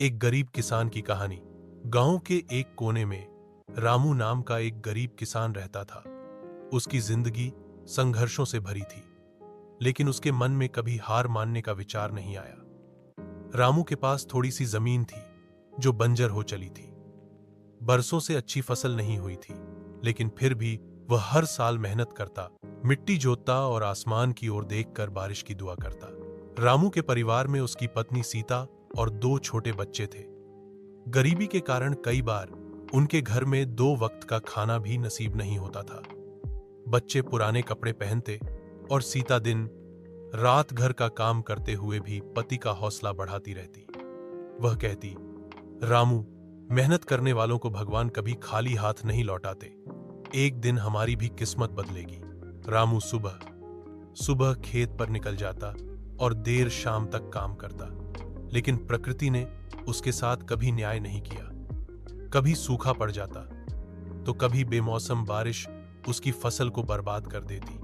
एक गरीब किसान की कहानी। गांव के एक कोने में रामू नाम का एक गरीब किसान रहता था। उसकी जिंदगी संघर्षों से भरी थी, लेकिन उसके मन में कभी हार मानने का विचार नहीं आया। रामू के पास थोड़ी सी जमीन थी जो बंजर हो चली थी। बरसों से अच्छी फसल नहीं हुई थी, लेकिन फिर भी वह हर साल मेहनत करता, मिट्टी जोतता और आसमान की ओर देखकर बारिश की दुआ करता। रामू के परिवार में उसकी पत्नी सीता और 2 छोटे बच्चे थे। गरीबी के कारण कई बार उनके घर में 2 वक्त का खाना भी नसीब नहीं होता था। बच्चे पुराने कपड़े पहनते और सीता दिन रात घर का काम करते हुए भी पति का हौसला बढ़ाती रहती। वह कहती, रामू, मेहनत करने वालों को भगवान कभी खाली हाथ नहीं लौटाते। एक दिन हमारी भी किस्मत बदलेगी। रामू सुबह सुबह खेत पर निकल जाता और देर शाम तक काम करता, लेकिन प्रकृति ने उसके साथ कभी न्याय नहीं किया। कभी सूखा पड़ जाता तो कभी बेमौसम बारिश उसकी फसल को बर्बाद कर देती।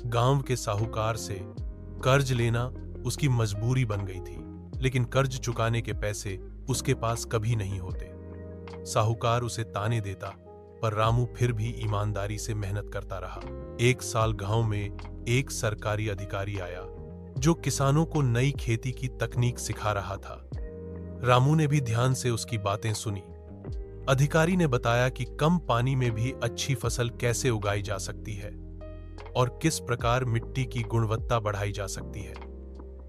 गांव के साहूकार से कर्ज लेना उसकी मजबूरी बन गई थी, लेकिन कर्ज चुकाने के पैसे उसके पास कभी नहीं होते। साहूकार उसे ताने देता, पर रामू फिर भी ईमानदारी से मेहनत करता रहा। एक साल गांव में एक सरकारी अधिकारी आया जो किसानों को नई खेती की तकनीक सिखा रहा था। रामू ने भी ध्यान से उसकी बातें सुनी। अधिकारी ने बताया कि कम पानी में भी अच्छी फसल कैसे उगाई जा सकती है और किस प्रकार मिट्टी की गुणवत्ता बढ़ाई जा सकती है।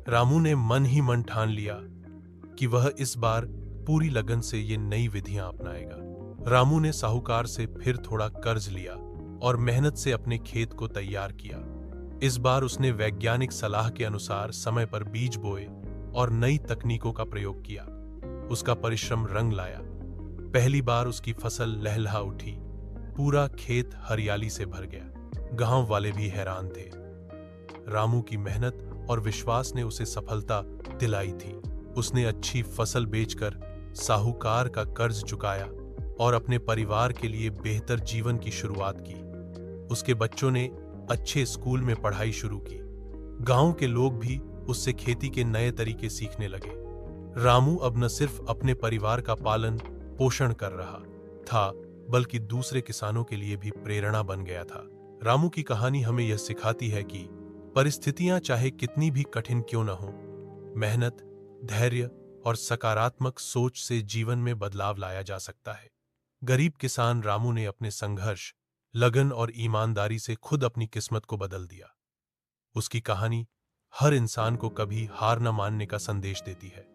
रामू ने मन ही मन ठान लिया कि वह इस बार पूरी लगन से ये नई विधियां अपनाएगा। रामू ने साहूकार से फिर थोड़ा कर्ज लिया और मेहनत से अपने खेत को तैयार किया। इस बार उसने वैज्ञानिक सलाह के अनुसार समय पर बीज बोए और नई तकनीकों का प्रयोग किया। उसका परिश्रम रंग लाया। पहली बार उसकी फसल लहलहा उठी। पूरा खेत हरियाली से भर गया। गांव वाले भी हैरान थे। रामू की मेहनत और विश्वास ने उसे सफलता दिलाई थी। उसने अच्छी फसल बेचकर साहूकार का कर्ज चुकाया और अपने परिवार के लिए बेहतर जीवन की शुरुआत की। उसके बच्चों ने अच्छे स्कूल में पढ़ाई शुरू की। गांव के लोग भी उससे खेती के नए तरीके सीखने लगे। रामू अब न सिर्फ अपने परिवार का पालन पोषण कर रहा था, बल्कि दूसरे किसानों के लिए भी प्रेरणा बन गया था। रामू की कहानी हमें यह सिखाती है कि परिस्थितियां चाहे कितनी भी कठिन क्यों न हो, मेहनत, धैर्य और सकारात्मक सोच से जीवन में बदलाव लाया जा सकता है। गरीब किसान रामू ने अपने संघर्ष, लगन और ईमानदारी से खुद अपनी किस्मत को बदल दिया। उसकी कहानी हर इंसान को कभी हार न मानने का संदेश देती है।